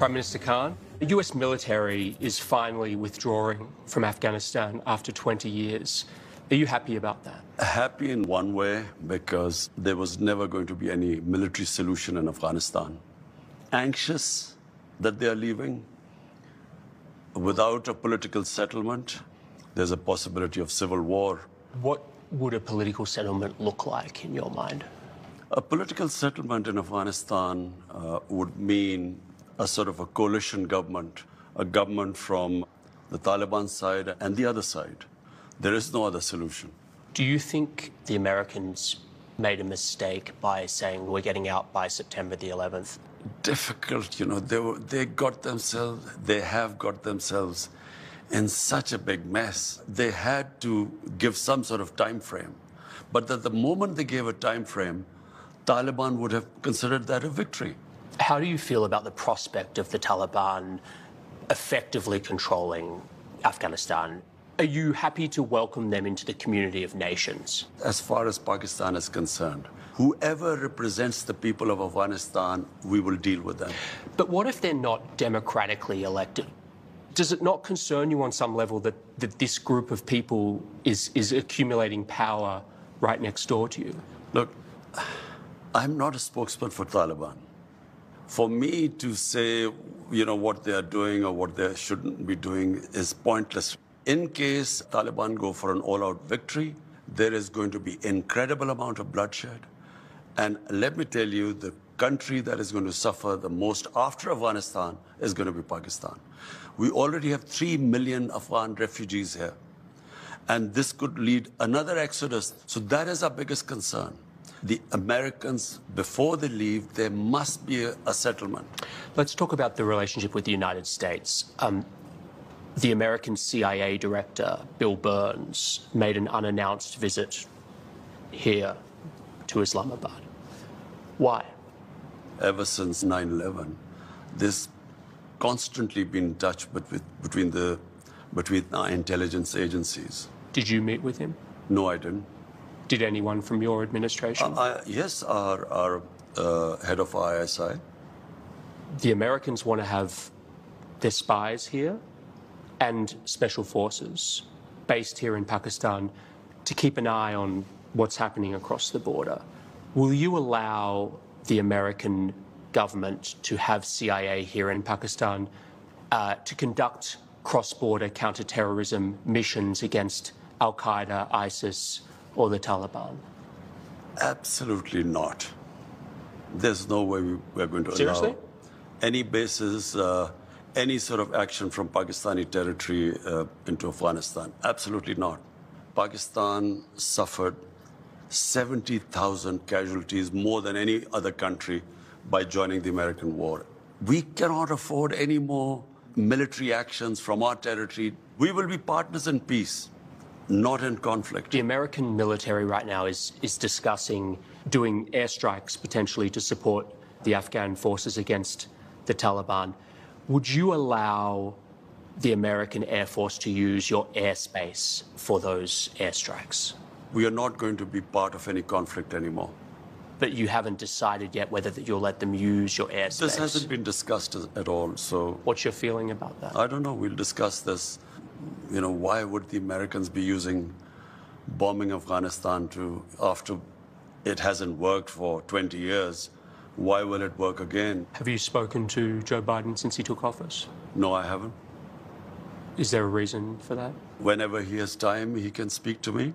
Prime Minister Khan, the US military is finally withdrawing from Afghanistan after 20 years. Are you happy about that? Happy in one way, because there was never going to be any military solution in Afghanistan. Anxious that they are leaving. Without a political settlement, there's a possibility of civil war. What would a political settlement look like in your mind? A political settlement in Afghanistan would mean a sort of a coalition government, a government from the Taliban side and the other side. There is no other solution. Do you think the Americans made a mistake by saying we're getting out by September the 11th? Difficult, you know, they have got themselves in such a big mess. They had to give some sort of time frame. But at the moment they gave a time frame, Taliban would have considered that a victory. How do you feel about the prospect of the Taliban effectively controlling Afghanistan? Are you happy to welcome them into the community of nations? As far as Pakistan is concerned, whoever represents the people of Afghanistan, we will deal with them. But what if they're not democratically elected? Does it not concern you on some level that this group of people is accumulating power right next door to you? Look, I'm not a spokesman for Taliban. For me to say, you know, what they are doing or what they shouldn't be doing is pointless. In case Taliban go for an all-out victory, there is going to be incredible amount of bloodshed. And let me tell you, the country that is going to suffer the most after Afghanistan is going to be Pakistan. We already have 3 million Afghan refugees here. And this could lead another exodus. So that is our biggest concern. The Americans, before they leave, there must be a settlement. Let's talk about the relationship with the United States. The American CIA director, Bill Burns, made an unannounced visit here to Islamabad. Why? Ever since 9/11, there's constantly been in touch between our intelligence agencies. Did you meet with him? No, I didn't. Did anyone from your administration? Yes, our head of ISI. The Americans want to have their spies here and special forces based here in Pakistan to keep an eye on what's happening across the border. Will you allow the American government to have CIA here in Pakistan to conduct cross-border counter-terrorism missions against Al-Qaeda, ISIS, or the Taliban? Absolutely not. There's no way we're going to Seriously? allow any bases, any sort of action from Pakistani territory into Afghanistan. Absolutely not. Pakistan suffered 70,000 casualties, more than any other country, by joining the American war. We cannot afford any more military actions from our territory. We will be partners in peace, not in conflict. The American military right now is discussing doing airstrikes potentially to support the Afghan forces against the Taliban. Would you allow the American Air Force to use your airspace for those airstrikes? We are not going to be part of any conflict anymore. But you haven't decided yet whether you'll let them use your airspace? This hasn't been discussed at all, so... What's your feeling about that? I don't know. We'll discuss this. You know, why would the Americans be using bombing Afghanistan after it hasn't worked for 20 years? Why will it work again? Have you spoken to Joe Biden since he took office? No, I haven't. Is there a reason for that? Whenever he has time, he can speak to me.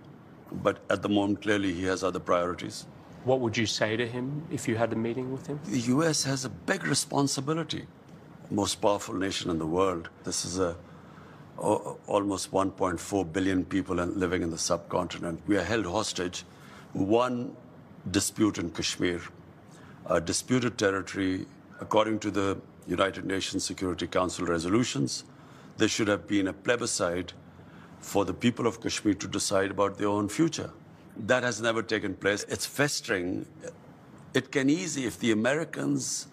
But at the moment, clearly, he has other priorities. What would you say to him if you had a meeting with him? The U.S. has a big responsibility. Most powerful nation in the world. This is almost 1.4 billion people living in the subcontinent. We are held hostage. One dispute in Kashmir, a disputed territory, according to the United Nations Security Council resolutions, there should have been a plebiscite for the people of Kashmir to decide about their own future. That has never taken place. It's festering. It can easily, if the Americans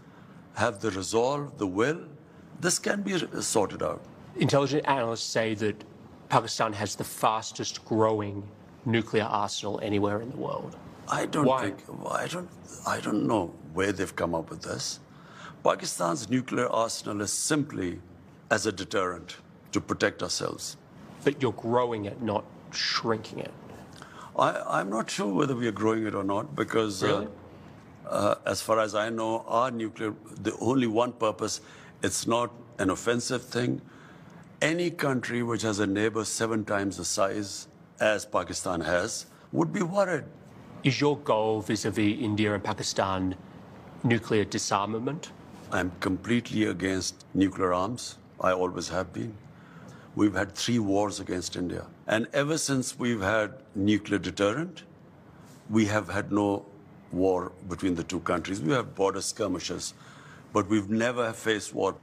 have the resolve, the will, this can be sorted out. Intelligence analysts say that Pakistan has the fastest growing nuclear arsenal anywhere in the world. I don't know where they've come up with this. Pakistan's nuclear arsenal is simply as a deterrent to protect ourselves. But you're growing it, not shrinking it. I'm not sure whether we are growing it or not because, Really? as far as I know, our nuclear, the only one purpose, it's not an offensive thing. Any country which has a neighbor 7 times the size as Pakistan has would be worried. Is your goal vis-a-vis India and Pakistan nuclear disarmament? I'm completely against nuclear arms. I always have been. We've had 3 wars against India. And ever since we've had nuclear deterrent, we have had no war between the 2 countries. We have border skirmishes, but we've never faced war.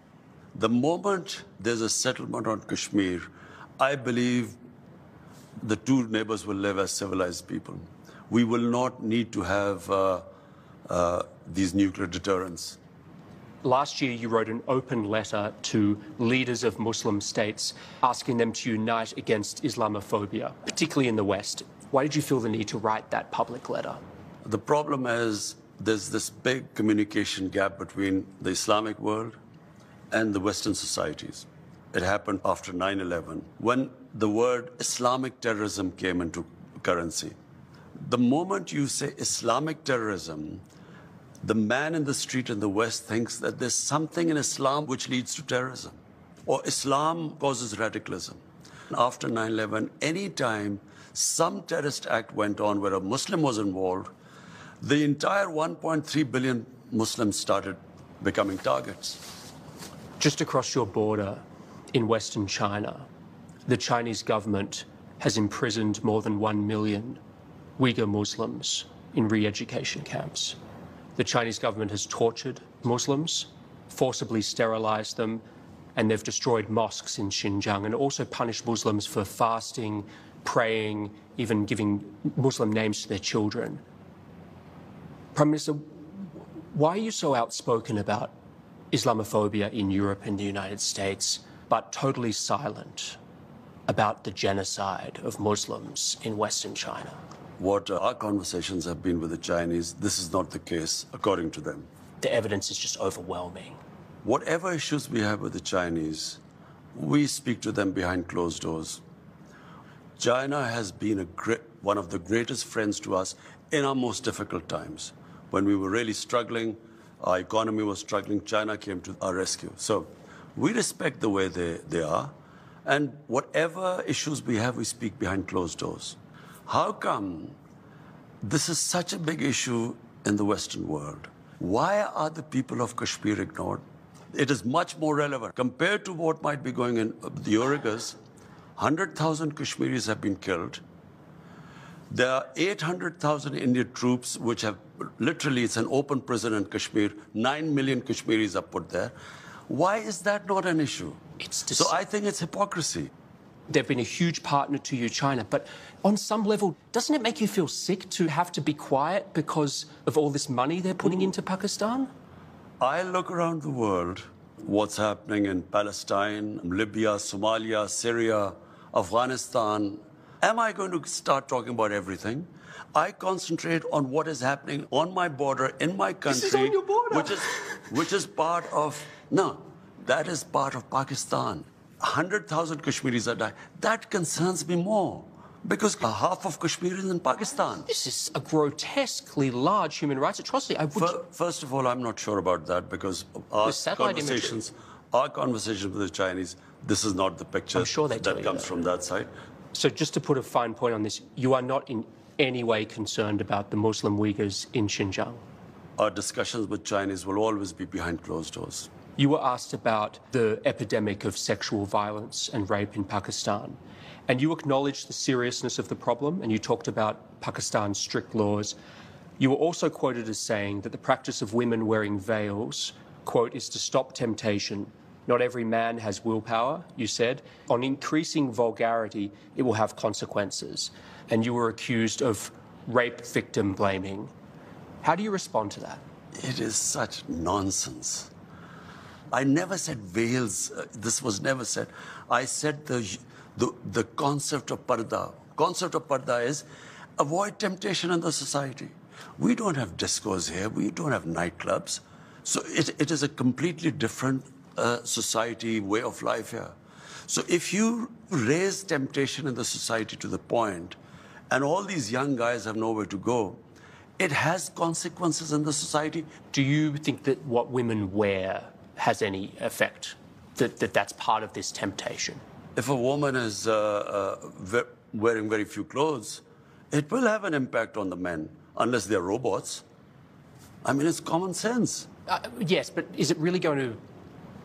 The moment there's a settlement on Kashmir, I believe the 2 neighbors will live as civilized people. We will not need to have these nuclear deterrents. Last year, you wrote an open letter to leaders of Muslim states asking them to unite against Islamophobia, particularly in the West. Why did you feel the need to write that public letter? The problem is there's this big communication gap between the Islamic world and the Western societies. It happened after 9/11, when the word Islamic terrorism came into currency. The moment you say Islamic terrorism, the man in the street in the West thinks that there's something in Islam which leads to terrorism, or Islam causes radicalism. After 9/11, any time some terrorist act went on where a Muslim was involved, the entire 1.3 billion Muslims started becoming targets. Just across your border in Western China, the Chinese government has imprisoned more than 1 million Uyghur Muslims in re-education camps. The Chinese government has tortured Muslims, forcibly sterilized them, and they've destroyed mosques in Xinjiang and also punished Muslims for fasting, praying, even giving Muslim names to their children. Prime Minister, why are you so outspoken about Islamophobia in Europe and the United States, but totally silent about the genocide of Muslims in Western China? What our conversations have been with the Chinese, this is not the case, according to them. The evidence is just overwhelming. Whatever issues we have with the Chinese, we speak to them behind closed doors. China has been one of the greatest friends to us in our most difficult times. When we were really struggling, our economy was struggling, China came to our rescue. So we respect the way they are, and whatever issues we have, we speak behind closed doors. How come this is such a big issue in the Western world? Why are the people of Kashmir ignored? It is much more relevant. Compared to what might be going in the Uyghurs, 100,000 Kashmiris have been killed. There are 800,000 Indian troops which have literally, it's an open prison in Kashmir. 9 million Kashmiris are put there. Why is that not an issue? So I think it's hypocrisy. They've been a huge partner to you, China, but on some level, doesn't it make you feel sick to have to be quiet because of all this money they're putting into Pakistan? I look around the world, what's happening in Palestine, Libya, Somalia, Syria, Afghanistan. Am I going to start talking about everything? I concentrate on what is happening on my border, in my country. This is on your border. Which is part of, no, that is part of Pakistan. 100,000 Kashmiris are dying. That concerns me more because half of Kashmir is in Pakistan. This is a grotesquely large human rights atrocity. First of all, I'm not sure about that because our conversations with the Chinese, this is not the picture that comes from that side. So just to put a fine point on this, you are not in any way concerned about the Muslim Uyghurs in Xinjiang? Our discussions with Chinese will always be behind closed doors. You were asked about the epidemic of sexual violence and rape in Pakistan, and you acknowledged the seriousness of the problem, and you talked about Pakistan's strict laws. You were also quoted as saying that the practice of women wearing veils, quote, is to stop temptation. Not every man has willpower, you said. On increasing vulgarity, it will have consequences. And you were accused of rape victim blaming. How do you respond to that? It is such nonsense. I never said veils. This was never said. I said the concept of parda. Concept of parda is avoid temptation in the society. We don't have discos here. We don't have nightclubs. So it is a completely different society, way of life here. So if you raise temptation in the society to the point, and all these young guys have nowhere to go, it has consequences in the society. Do you think that what women wear has any effect? That's part of this temptation? If a woman is wearing very few clothes, it will have an impact on the men, unless they're robots. I mean, it's common sense. Yes, but is it really going to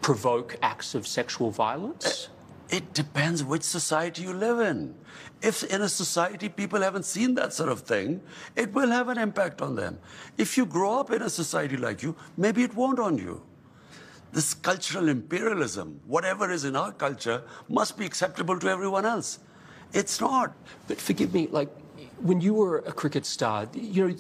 provoke acts of sexual violence? It depends which society you live in. If in a society people haven't seen that sort of thing, it will have an impact on them. If you grow up in a society like you, maybe it won't on you. This cultural imperialism, whatever is in our culture, must be acceptable to everyone else. It's not. But forgive me, like, when you were a cricket star, you know,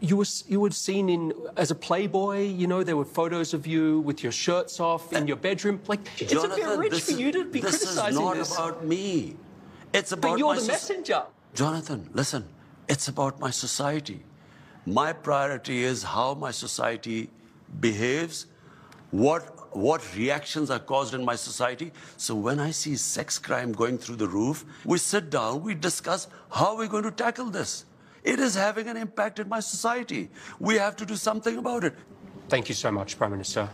you were seen as a playboy, you know, there were photos of you with your shirts off in your bedroom. Like, Jonathan, it's a bit rich for you to be criticizing this. This is not about me. It's about but you're the messenger. Jonathan, listen, it's about my society. My priority is how my society behaves, what reactions are caused in my society. So when I see sex crime going through the roof, we sit down, we discuss how we're going to tackle this. It is having an impact in my society. We have to do something about it. Thank you so much, Prime Minister.